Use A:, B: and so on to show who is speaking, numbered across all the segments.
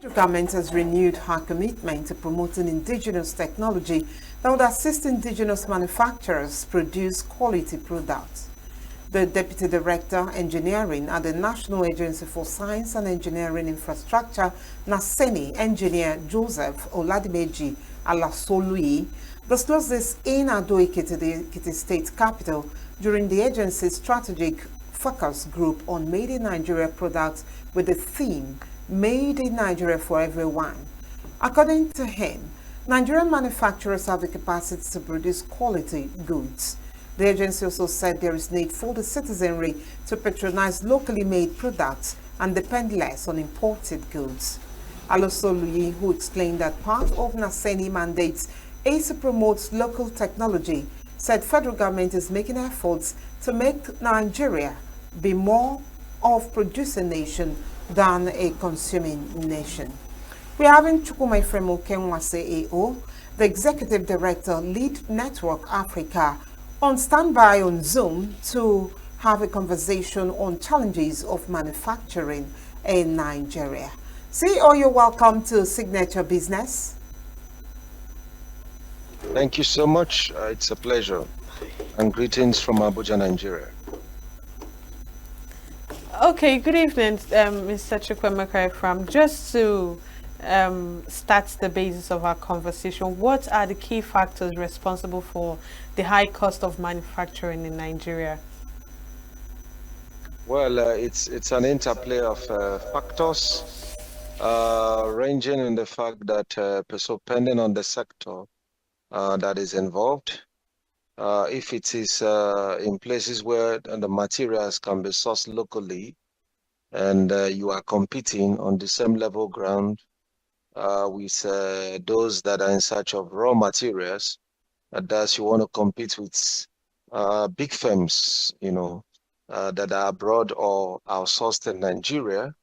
A: The government has renewed her commitment to promoting indigenous technology that would assist indigenous manufacturers produce quality products. The Deputy Director, Engineering at the National Agency for Science and Engineering Infrastructure, NASENI, Engineer Joseph Oladimeji Alasolui, disclosed this in Ado-Ekiti, the Ekiti State capital, during the agency's strategic focus group on Made in Nigeria products with the theme Made in Nigeria for Everyone. According to him, Nigerian manufacturers have the capacity to produce quality goods. The agency also said there is need for the citizenry to patronize locally made products and depend less on imported goods. Alosoluyi, who explained that part of NASENI mandates is to promote local technology, said federal government is making efforts to make Nigeria be more of producing nation than a consuming nation. We are having Chukwuma Okenwa, CEO, the Executive Director, Lead Network Africa, on standby on Zoom to have a conversation on challenges of manufacturing in Nigeria. CEO, you're welcome to Signature Business.
B: Thank you so much. It's a pleasure. And greetings from Abuja, Nigeria.
C: Okay, good evening, Mr. Chukwuma Okenwa. Just to start the basis of our conversation, what are the key factors responsible for the high cost of manufacturing in Nigeria?
B: Well, it's an interplay of factors ranging in the fact that so depending on the sector that is involved, if it is in places where the materials can be sourced locally and you are competing on the same level ground with those that are in search of raw materials, thus you want to compete with big firms, that are abroad or outsourced in Nigeria,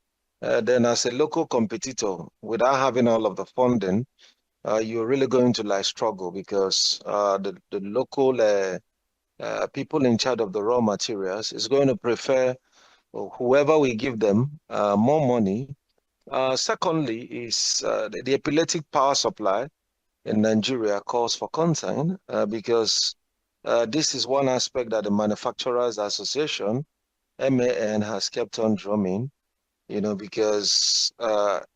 B: then as a local competitor, without having all of the funding, you're really going to struggle because the local people in charge of the raw materials is going to prefer whoever we give them more money. Secondly is the epileptic power supply in Nigeria calls for concern because this is one aspect that the Manufacturers Association, MAN, has kept on drumming, because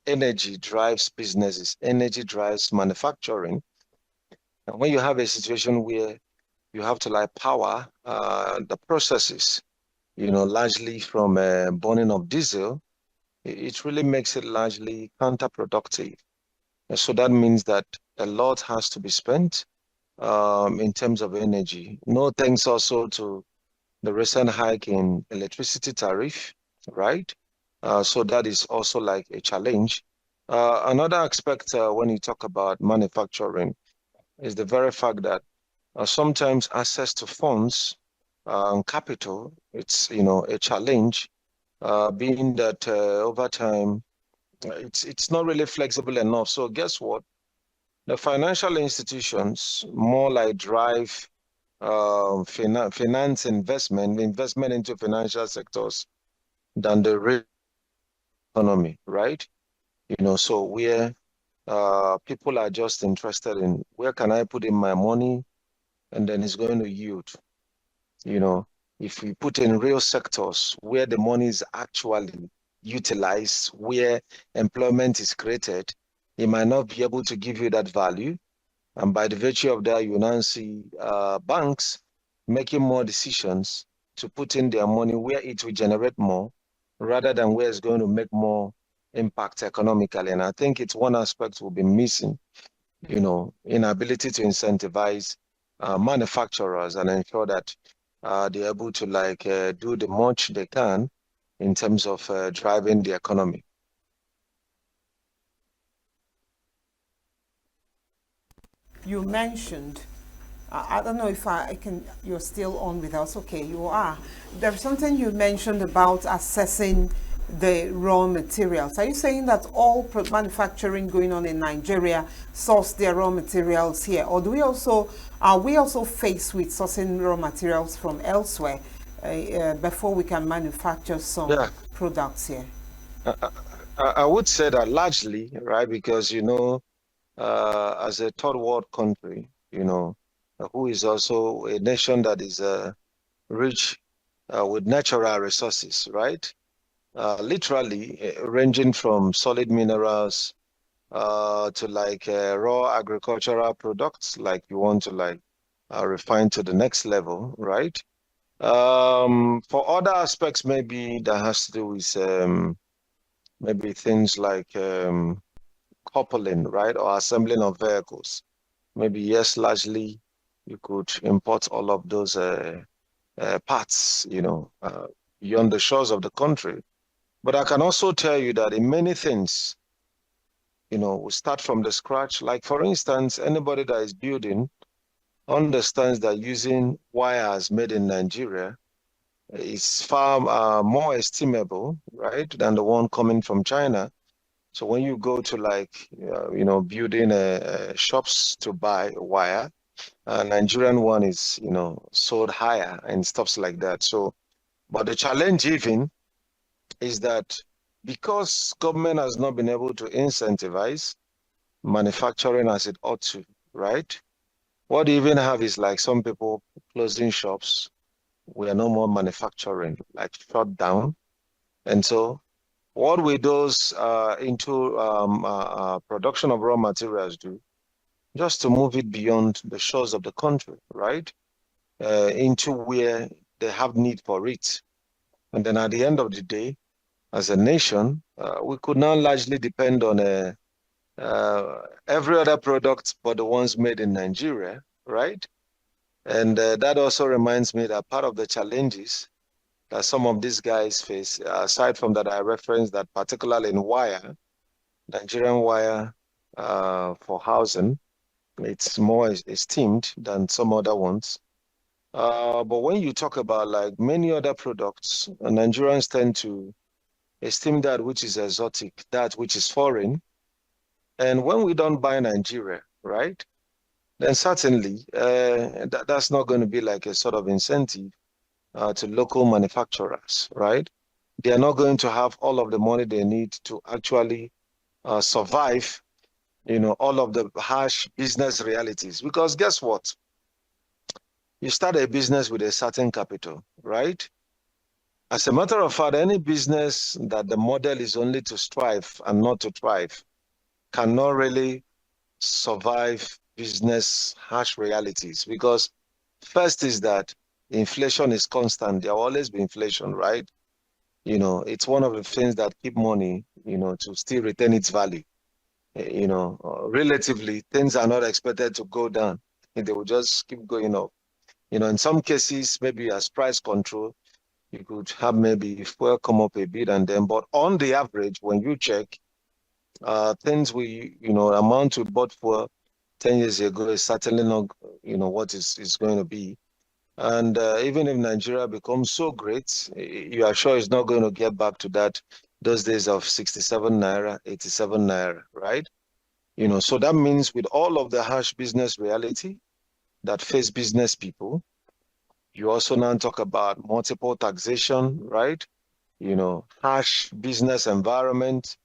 B: energy drives businesses, energy drives manufacturing. And when you have a situation where you have to power the processes, largely from burning of diesel, it really makes it largely counterproductive. And so that means that a lot has to be spent in terms of energy. No thanks also to the recent hike in electricity tariff, right? So that is also a challenge. Another aspect when you talk about manufacturing is the very fact that sometimes access to funds and capital, it's a challenge, being that over time it's not really flexible enough. So guess what? The financial institutions more drive finance investment into financial sectors than the real economy, right? So where people are just interested in where can I put in my money and then it's going to yield. If we put in real sectors where the money is actually utilized, where employment is created, it might not be able to give you that value. And by the virtue of that, you now see banks making more decisions to put in their money where it will generate more rather than where it's going to make more impact economically. And I think it's one aspect we'll be missing, inability to incentivize manufacturers and ensure that they're able to do the much they can in terms of driving the economy.
A: You mentioned, I don't know if I can, you're still on with us. Okay, you are. There's something you mentioned about assessing the raw materials. Are you saying that all manufacturing going on in Nigeria source their raw materials here, or are we also faced with sourcing raw materials from elsewhere before we can manufacture some products here?
B: I would say that largely, right? Because, as a third world country, who is also a nation that is rich with natural resources, right? Literally ranging from solid minerals to like raw agricultural products, like you want to like refine to the next level, right? For other aspects, maybe that has to do with maybe things like coupling, right, or assembling of vehicles. Maybe yes, largely you could import all of those parts, beyond the shores of the country. But I can also tell you that in many things, we start from the scratch. Like for instance, anybody that is building understands that using wires made in Nigeria is far more estimable, right, than the one coming from China. So when you go to like, building shops to buy wire, Nigerian one is, sold higher and stuff like that. So, but the challenge even is that because government has not been able to incentivize manufacturing as it ought to, right? What you even have is like some people closing shops. We are no more manufacturing, like shut down. And so what will those into production of raw materials do? Just to move it beyond the shores of the country, right? Into where they have need for it. And then at the end of the day, as a nation, we could now largely depend on every other product but the ones made in Nigeria, right? And that also reminds me that part of the challenges that some of these guys face, aside from that I referenced that particularly in wire, Nigerian wire for housing, it's more esteemed than some other ones. But when you talk about like many other products, Nigerians tend to esteem that which is exotic, that which is foreign. And when we don't buy Nigeria, right, then certainly that's not going to be like a sort of incentive to local manufacturers, right? They are not going to have all of the money they need to actually survive, all of the harsh business realities. Because guess what? You start a business with a certain capital, right? As a matter of fact, any business that the model is only to strive and not to thrive cannot really survive business harsh realities, because first is that inflation is constant. There will always be inflation, right? It's one of the things that keep money, to still retain its value. Relatively, things are not expected to go down. They will just keep going up. In some cases, maybe as price control, you could have maybe fuel come up a bit and then, but on the average, when you check, things we, amount to bought for 10 years ago is certainly not, what is going to be. And even if Nigeria becomes so great, you are sure it's not going to get back to those days of 67 naira, 87 naira, right? So that means with all of the harsh business reality that face business people, you also now talk about multiple taxation, right? Harsh business environment,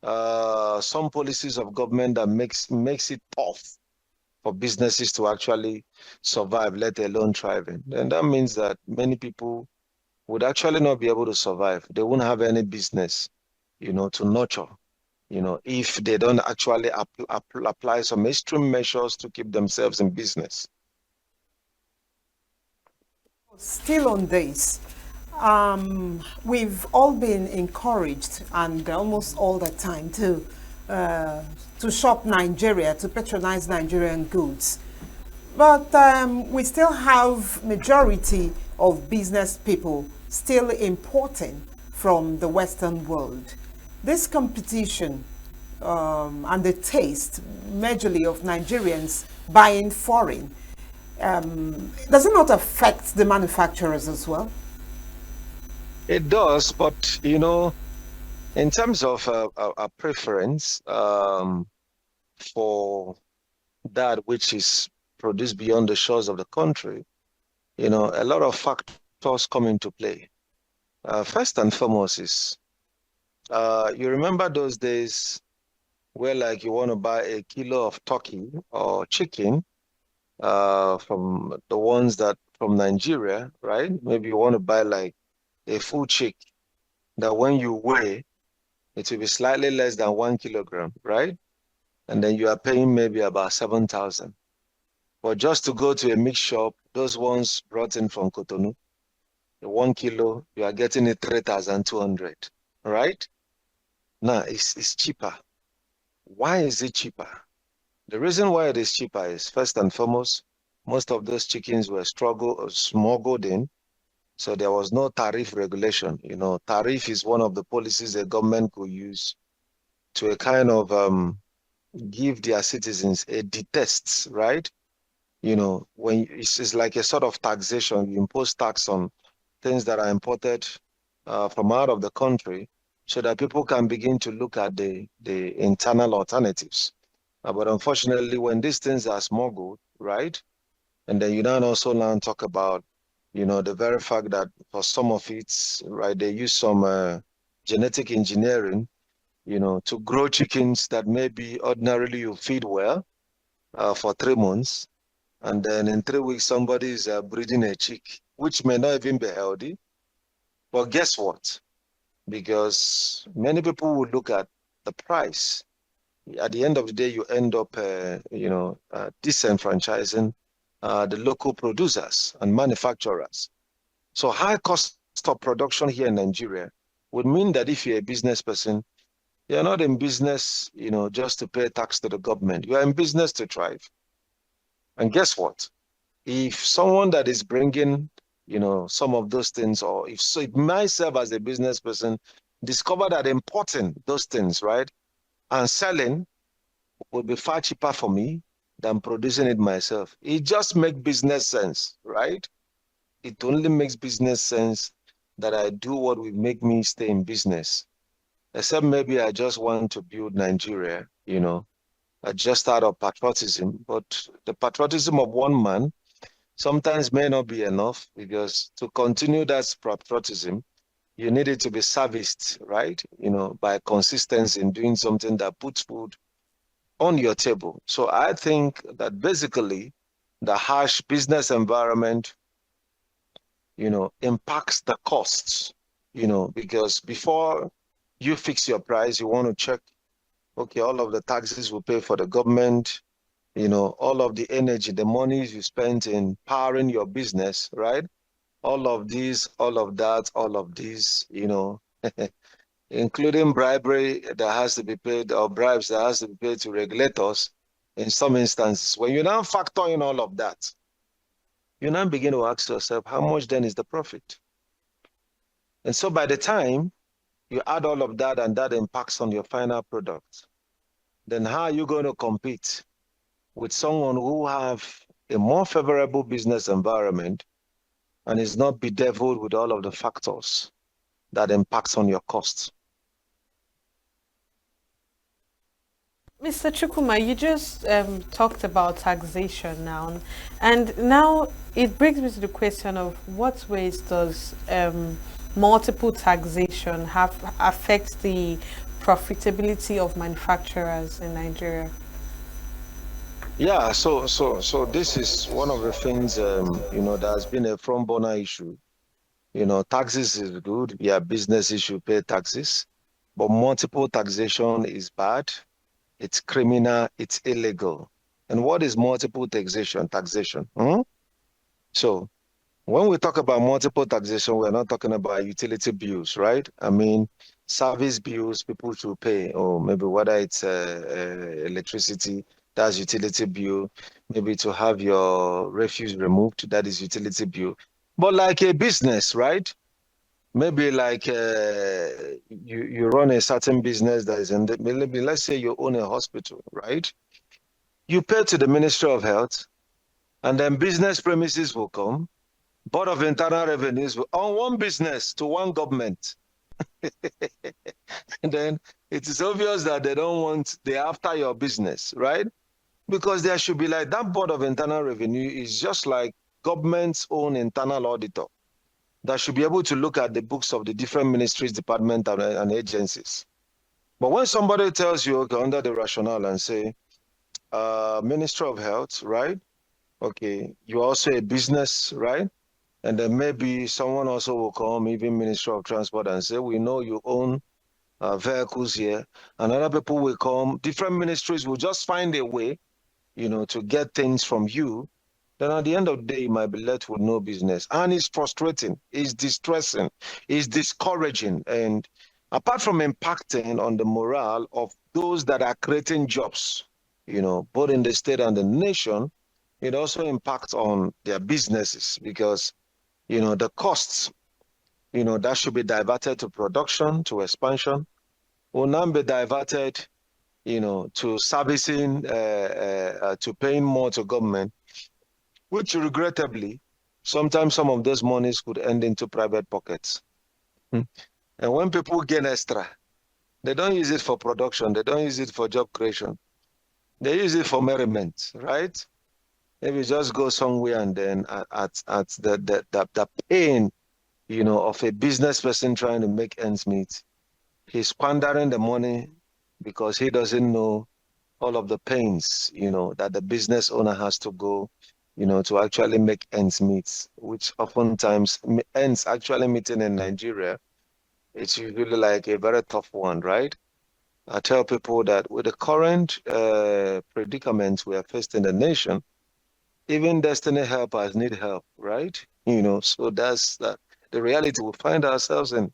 B: some policies of government that makes it tough for businesses to actually survive, let alone thriving. And that means that many people would actually not be able to survive. They won't have any business, to nurture, if they don't actually apply some extreme measures to keep themselves in business.
A: Still on this, we've all been encouraged and almost all the time to shop Nigeria, to patronize Nigerian goods. But we still have majority of business people still importing from the Western world. This competition and the taste, majorly of Nigerians buying foreign, does it not affect the manufacturers as well?
B: It does, but in terms of a preference for that which is produced beyond the shores of the country, a lot of factors come into play. First and foremost is You remember those days where like you want to buy a kilo of turkey or chicken from the ones that from Nigeria, right? Maybe you want to buy like a full chick that when you weigh, it will be slightly less than 1 kilogram, right? And then you are paying maybe about 7,000. But just to go to a mix shop, those ones brought in from Cotonou, the 1 kilo, you are getting it 3,200, right? Now it's cheaper. Why is it cheaper? The reason why it is cheaper is first and foremost, most of those chickens were smuggled in. So there was no tariff regulation. You know, tariff is one of the policies the government could use to a kind of give their citizens a detest, right? You know, when it's like a sort of taxation, you impose tax on things that are imported from out of the country so that people can begin to look at the internal alternatives. But unfortunately, when these things are smuggled, right? And then you now also now talk about, you know, the very fact that for some of it, right, they use some genetic engineering, you know, to grow chickens that maybe ordinarily you feed well for 3 months. And then in 3 weeks, somebody is breeding a chick, which may not even be healthy. But guess what? Because many people will look at the price. At the end of the day, you end up, disenfranchising the local producers and manufacturers. So high cost of production here in Nigeria would mean that if you're a business person, you're not in business, you know, just to pay tax to the government. You are in business to thrive. And guess what? If someone that is bringing, you know, some of those things, or if so, it myself as a business person discover that importing those things, right, and selling would be far cheaper for me than producing it myself. It just makes business sense, right? It only makes business sense that I do what will make me stay in business. Except maybe I just want to build Nigeria, you know, just out of patriotism. But the patriotism of one man sometimes may not be enough, because to continue that patriotism, you need it to be serviced, right? You know, by consistency in doing something that puts food on your table. So I think that basically the harsh business environment, you know, impacts the costs, you know, because before you fix your price, you want to check, okay, all of the taxes we pay for the government, you know, all of the energy, the monies you spent in powering your business, right? All of these, all of that, all of these, you know, including bribery that has to be paid, or bribes that has to be paid to regulators in some instances. When you now factor in all of that, you now begin to ask yourself, how much then is the profit? And so by the time you add all of that and that impacts on your final product, then how are you going to compete with someone who have a more favorable business environment and is not bedeviled with all of the factors that impacts on your costs?
C: Mr. Chukwuma, you just talked about taxation now, and now it brings me to the question of what ways does multiple taxation affect the profitability of manufacturers in Nigeria?
B: Yeah, so this is one of the things, you know, that has been a front burner issue. You know, taxes is good. Yeah, business issue, pay taxes, but multiple taxation is bad. It's criminal, it's illegal. And what is multiple taxation? So when we talk about multiple taxation, we're not talking about utility bills, right? I mean, service bills people should pay, or maybe whether it's electricity, that's utility bill. Maybe to have your refuse removed, that is utility bill. But like a business, right? Maybe like you run a certain business that is in the, maybe let's say you own a hospital, right? You pay to the Ministry of Health, and then business premises will come, Board of Internal Revenues will, on one business to one government. And then it is obvious that they don't want, they're after your business, right? Because there should be like that Board of Internal Revenue is just like government's own internal auditor. that should be able to look at the books of the different ministries, departments, and agencies. But when somebody tells you, okay, under the rationale and say, Ministry of Health, right? Okay, you're also a business, right? And then maybe someone also will come, even Ministry of Transport, and say, we know you own vehicles here. And other people will come, different ministries will just find a way, to get things from you. Then at the end of the day, you might be left with no business. And it's frustrating, it's distressing, it's discouraging. And apart from impacting on the morale of those that are creating jobs, both in the state and the nation, it also impacts on their businesses because, the costs, that should be diverted to production, to expansion, will now be diverted, to servicing, to paying more to government, which regrettably, sometimes some of those monies could end into private pockets. And when people gain extra, they don't use it for production, they don't use it for job creation. They use it for merriment, right? Maybe just go somewhere and then at the pain, of a business person trying to make ends meet, he's squandering the money because he doesn't know all of the pains, that the business owner has to go, to actually make ends meet, which oftentimes ends actually meeting in Nigeria. It's usually like a very tough one, right? I tell people that with the current predicaments we are faced in the nation, even destiny helpers need help, right? So that's the reality we find ourselves in.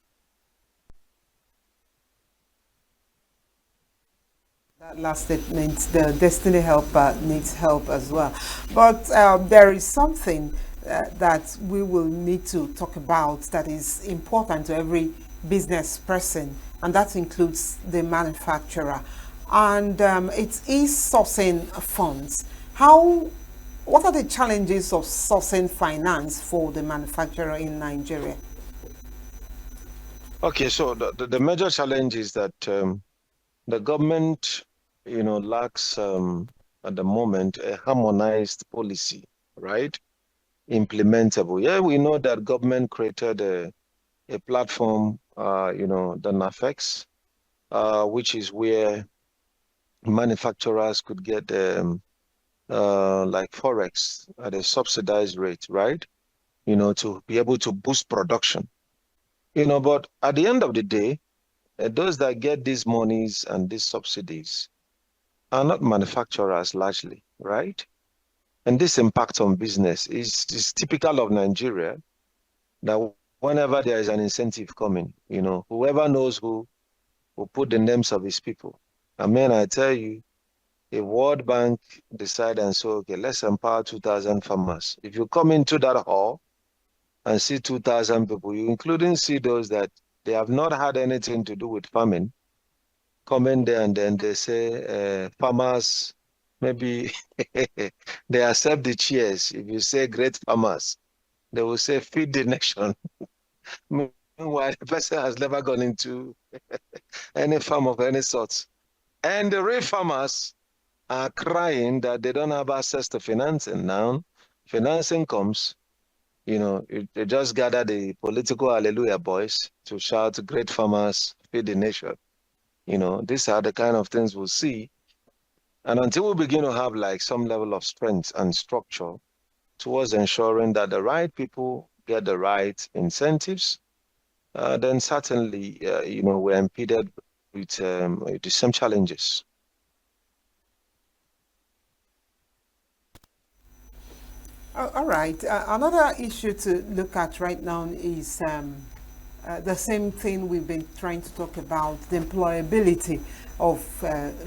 A: That last statement, the destiny helper needs help as well. But there is something that we will need to talk about that is important to every business person, and that includes the manufacturer. And it's e-sourcing funds. What are the challenges of sourcing finance for the manufacturer in Nigeria?
B: Okay, so the major challenge is that the government, lacks at the moment a harmonized policy, right? Implementable. Yeah, we know that government created a platform, the NAFEX, which is where manufacturers could get like Forex at a subsidized rate, right? To be able to boost production. But at the end of the day, those that get these monies and these subsidies are not manufacturers largely, right? And this impact on business is typical of Nigeria, that whenever there is an incentive coming, whoever knows who will put the names of his people. I mean, I tell you, a World Bank decide and say, okay, let's empower 2,000 farmers. If you come into that hall and see 2,000 people, you including see those that they have not had anything to do with farming, come in there and then they say, farmers, maybe they accept the cheers. If you say great farmers, they will say feed the nation. Meanwhile, the person has never gone into any farm of any sort. And the real farmers are crying that they don't have access to financing. Now, financing comes, they just gather the political hallelujah boys to shout, great farmers, feed the nation. These are the kind of things we'll see. And until we begin to have like some level of strength and structure towards ensuring that the right people get the right incentives, then certainly, we're impeded with the same challenges.
A: All right. Another issue to look at right now is the same thing we've been trying to talk about, the employability of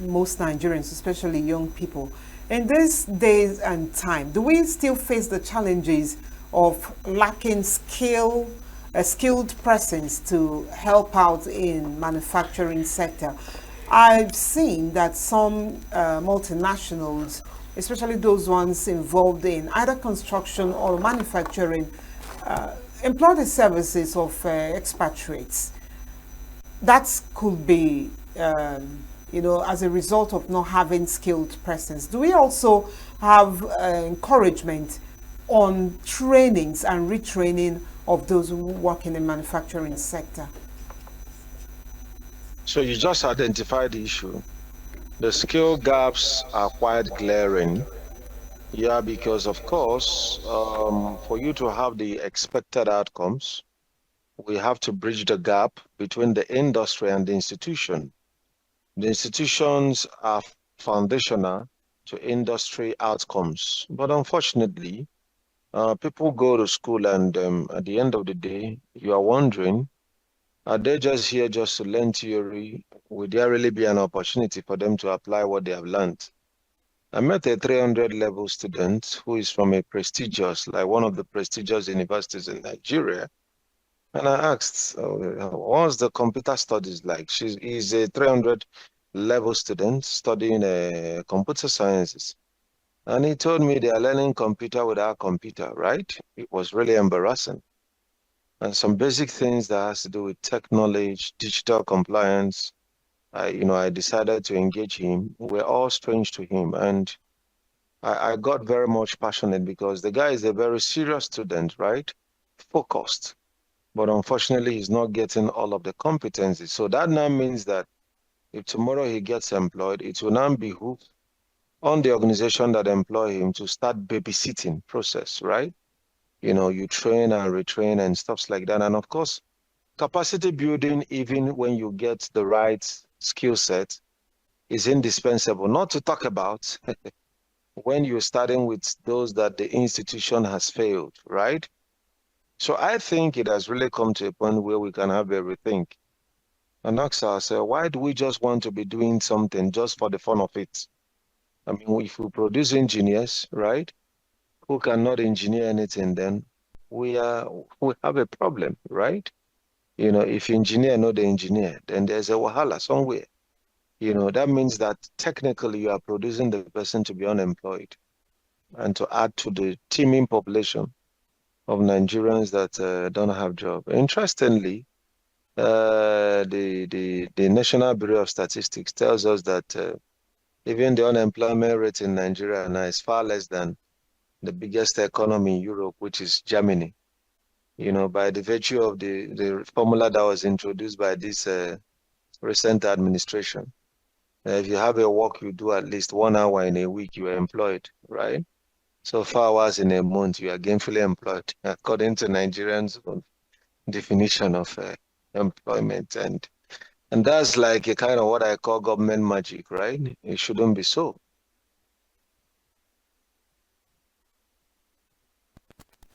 A: most Nigerians, especially young people. In these days and time, do we still face the challenges of lacking skilled persons to help out in manufacturing sector? I've seen that some multinationals, especially those ones involved in either construction or manufacturing, employ the services of expatriates. That could be, as a result of not having skilled persons. Do we also have encouragement on trainings and retraining of those who work in the manufacturing sector?
B: So you just identified the issue. The skill gaps are quite glaring. Yeah, because of course, for you to have the expected outcomes, we have to bridge the gap between the industry and the institution. The institutions are foundational to industry outcomes, but unfortunately, people go to school and at the end of the day, you are wondering, are they just here just to learn theory? Would there really be an opportunity for them to apply what they have learned? I met a 300 level student who is from a prestigious, like one of the prestigious universities in Nigeria. And I asked, what's the computer studies like? He's a 300 level student studying computer sciences. And he told me they are learning computer without computer, right? It was really embarrassing. And some basic things that has to do with tech knowledge, digital compliance. I decided to engage him. We're all strange to him. And I got very much passionate because the guy is a very serious student, right? Focused. But unfortunately, he's not getting all of the competencies. So that now means that if tomorrow he gets employed, it will now behoove on the organization that employ him to start babysitting process, right? You train and retrain and stuff like that. And of course, capacity building, even when you get the right skill set, is indispensable. Not to talk about when you're starting with those that the institution has failed, right? So I think it has really come to a point where we can have a rethink and ask ourselves, why do we just want to be doing something just for the fun of it? I mean, if we produce engineers, right, who cannot engineer anything, then we have a problem, right? If engineer know the engineer, then there's a wahala somewhere. That means that technically you are producing the person to be unemployed and to add to the teeming population of Nigerians that don't have job. Interestingly, the National Bureau of Statistics tells us that even the unemployment rate in Nigeria now is far less than the biggest economy in Europe, which is Germany. By the virtue of the formula that was introduced by this recent administration. If you have a work, you do at least 1 hour in a week, you are employed, right? So 4 hours in a month, you are gainfully employed, according to Nigerians' definition of employment. And that's like a kind of what I call government magic, right? It shouldn't be so.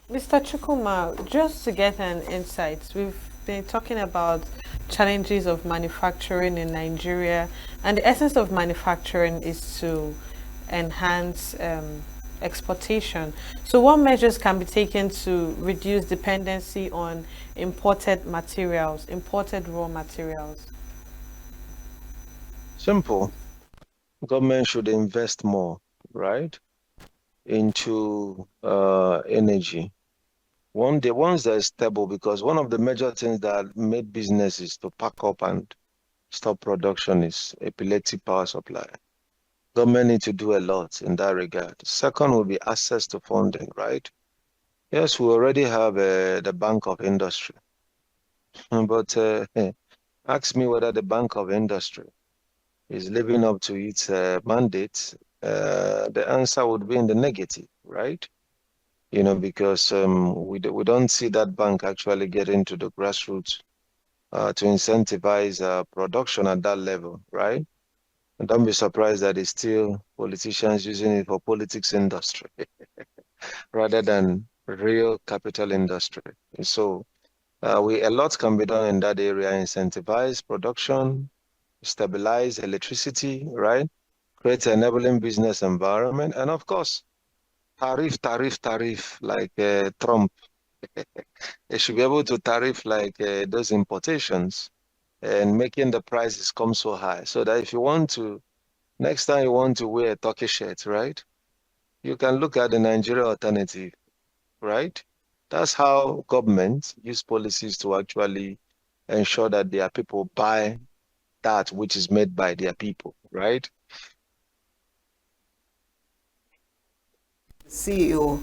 C: Mr. Chukwuma, just to get an insight, we've been talking about challenges of manufacturing in Nigeria, and the essence of manufacturing is to enhance exportation. So what measures can be taken to reduce dependency on imported materials, imported raw materials?
B: Simple. Government should invest more, right, into energy. The ones that are stable, because one of the major things that made businesses to pack up and stop production is epileptic power supply. Government need to do a lot in that regard. Second will be access to funding, right? Yes, we already have the Bank of Industry, but ask me whether the Bank of Industry is living up to its mandate. The answer would be in the negative, right? Because we don't see that bank actually get into the grassroots to incentivize production at that level, right? And don't be surprised that it's still politicians using it for politics industry rather than real capital industry. And so a lot can be done in that area, incentivize production, stabilize electricity, right? Create an enabling business environment, and of course, tariff, like Trump. They should be able to tariff like those importations and making the prices come so high so that if you want to, next time you want to wear a turkey shirt, right? You can look at the Nigeria alternative, right? That's how governments use policies to actually ensure that their people buy that which is made by their people, right?
A: CEO,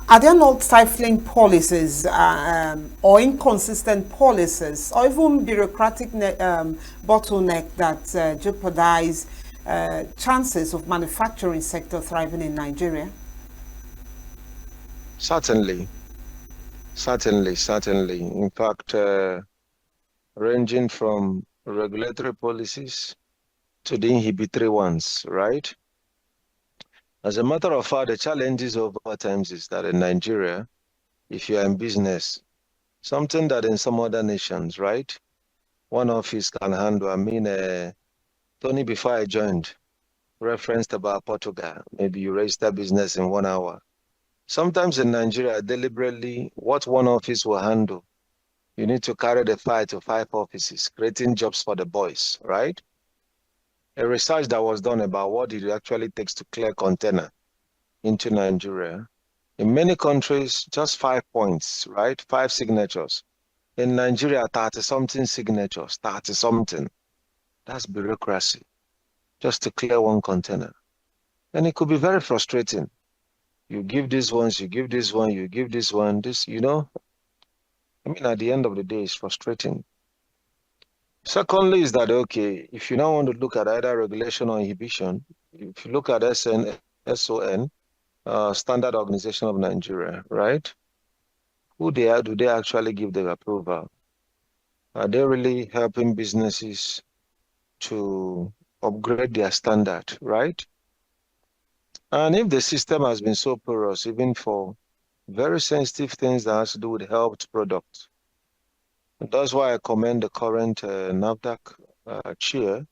A: Are there not stifling policies or inconsistent policies or even bureaucratic bottleneck that jeopardize chances of manufacturing sector thriving in Nigeria?
B: Certainly. In fact, ranging from regulatory policies to the inhibitory ones, right? As a matter of fact, the challenges over times is that in Nigeria, if you are in business, something that in some other nations, right, one office can handle. I mean, Tony, before I joined, referenced about Portugal. Maybe you raised that business in 1 hour. Sometimes in Nigeria, deliberately, what one office will handle, you need to carry the fight to 5 offices, creating jobs for the boys, right? A research that was done about what it actually takes to clear container into Nigeria. In many countries, just 5 points, right? 5 signatures. In Nigeria, 30-something signatures, 30-something. That's bureaucracy, just to clear one container. And it could be very frustrating. You give this one, you give this one, you give this one, this, you know. I mean, at the end of the day, it's frustrating. Secondly, is that, okay, if you now want to look at either regulation or inhibition, if you look at SON, Standard Organization of Nigeria, right? Who they are, do they actually give the approval? Are they really helping businesses to upgrade their standard, right? And if the system has been so porous, even for very sensitive things that has to do with health products, that's why I commend the current NAFDAC chair,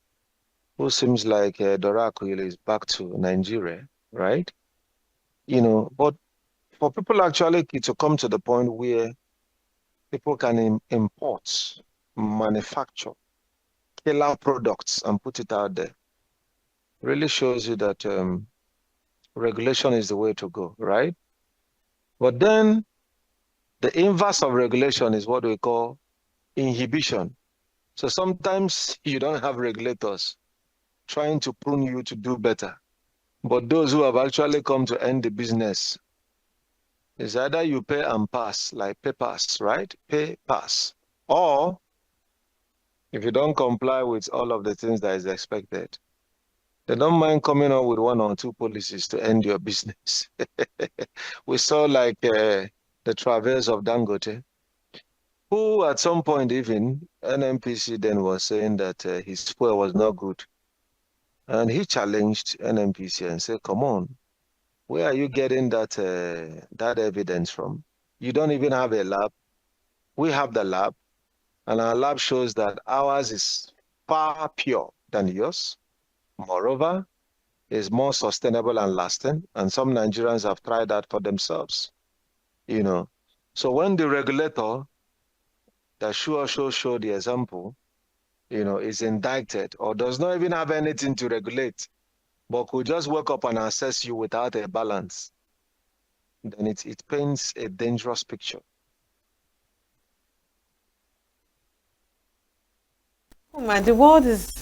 B: who seems like Dorakuile is back to Nigeria, right? You know, but for people actually to come to the point where people can import, manufacture killer products and put it out there, really shows you that regulation is the way to go, right? But then the inverse of regulation is what we call inhibition. So sometimes you don't have regulators trying to prune you to do better. But those who have actually come to end the business, is either you pay and pass, like pay pass, right? Pay pass. Or if you don't comply with all of the things that is expected, they don't mind coming up with 1 or 2 policies to end your business. We saw like the travails of Dangote, who at some point even NMPC then was saying that his fuel was not good. And he challenged NMPC and said, come on, where are you getting that, that evidence from? You don't even have a lab. We have the lab, and our lab shows that ours is far pure than yours. Moreover, is more sustainable and lasting, and some Nigerians have tried that for themselves, you know. So when the regulator that show the example, you know, is indicted or does not even have anything to regulate, but could just wake up and assess you without a balance, then it paints a dangerous picture.
C: Oh man, the world is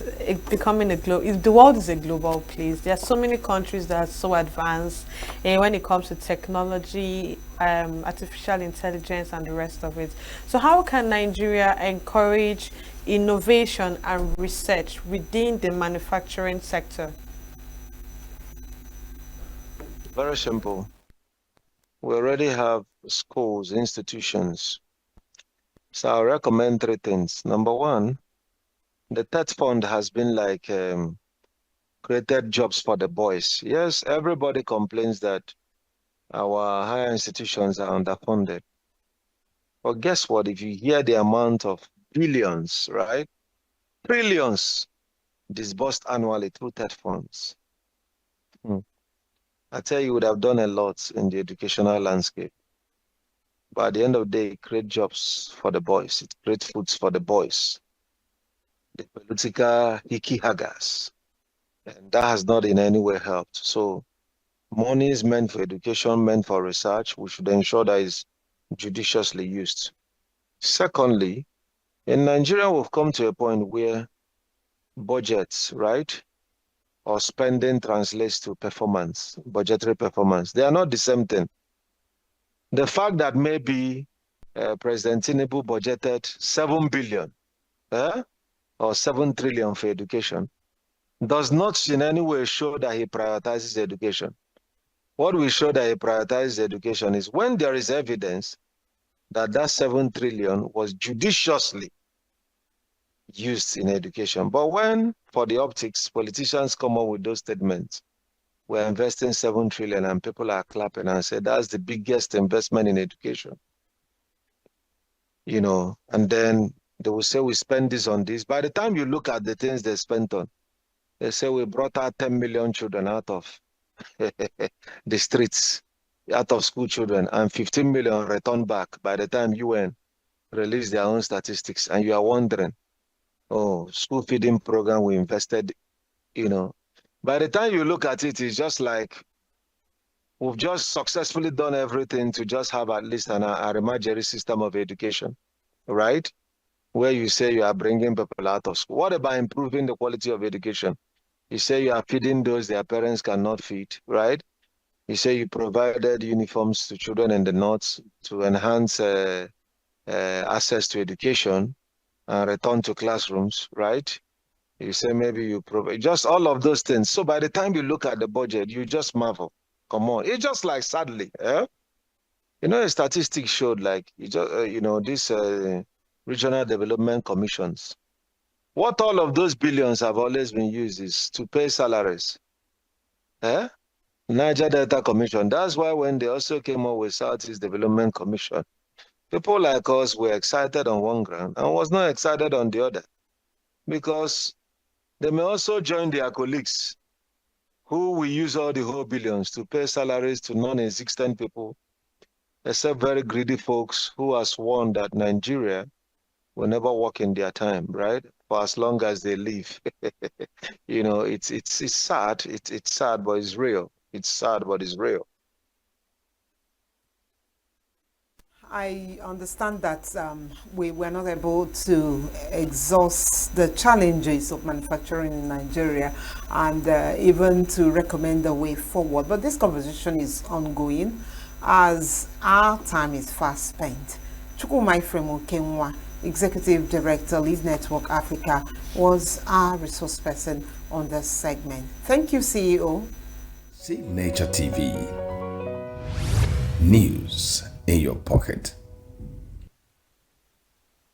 C: becoming the world is a global place. There are so many countries that are so advanced when it comes to technology, artificial intelligence, and the rest of it. So, how can Nigeria encourage innovation and research within the manufacturing sector?
B: Very simple. We already have schools, institutions. So I recommend 3 things. Number 1, the TED Fund has been like created jobs for the boys. Yes, everybody complains that our higher institutions are underfunded. But guess what? If you hear the amount of billions, right? Trillions disbursed annually through TED funds, I tell you, would have done a lot in the educational landscape. But at the end of the day, it creates jobs for the boys. It creates foods for the boys. The political hickey haggers. And that has not in any way helped. So money is meant for education, meant for research. We should ensure that it's judiciously used. Secondly, in Nigeria, we've come to a point where budgets, right, or spending translates to performance, budgetary performance. They are not the same thing. The fact that maybe President Tinubu budgeted 7 billion or 7 trillion for education does not in any way show that he prioritizes education. What will show that he prioritizes education is when there is evidence that that 7 trillion was judiciously used in education. But when, for the optics, politicians come up with those statements, we're investing 7 trillion and people are clapping and say that's the biggest investment in education. You know, and then they will say we spend this on this. By the time you look at the things they spent on, they say we brought out 10 million children out of the streets, out of school children, and 15 million returned back by the time UN released their own statistics. And you are wondering, oh, school feeding program we invested, you know. By the time you look at it, it's just like we've just successfully done everything to just have at least an imaginary system of education, right? Where you say you are bringing people out of school. What about improving the quality of education? You say you are feeding those their parents cannot feed, right? You say you provided uniforms to children in the north to enhance access to education and return to classrooms, right? You say maybe you provide just all of those things. So by the time you look at the budget, you just marvel. Come on, it's just like sadly, you know, a statistic showed like you know, these regional development commissions. What all of those billions have always been used is to pay salaries. Niger Delta Commission. That's why when they also came up with Southeast Development Commission, people like us were excited on one ground and was not excited on the other, because they may also join their colleagues who will use all the whole billions to pay salaries to non-existent people, except very greedy folks who are sworn that Nigeria will never work in their time, right? For as long as they live. You know, it's sad. It's sad, but it's real. It's sad, but it's real.
A: I understand that we were not able to exhaust the challenges of manufacturing in Nigeria and even to recommend a way forward. But this conversation is ongoing as our time is fast spent. Chukwuma Okenwa, Executive Director, Lead Network Africa, was our resource person on this segment. Thank you, CEO.
D: See Nature TV. News in your pocket.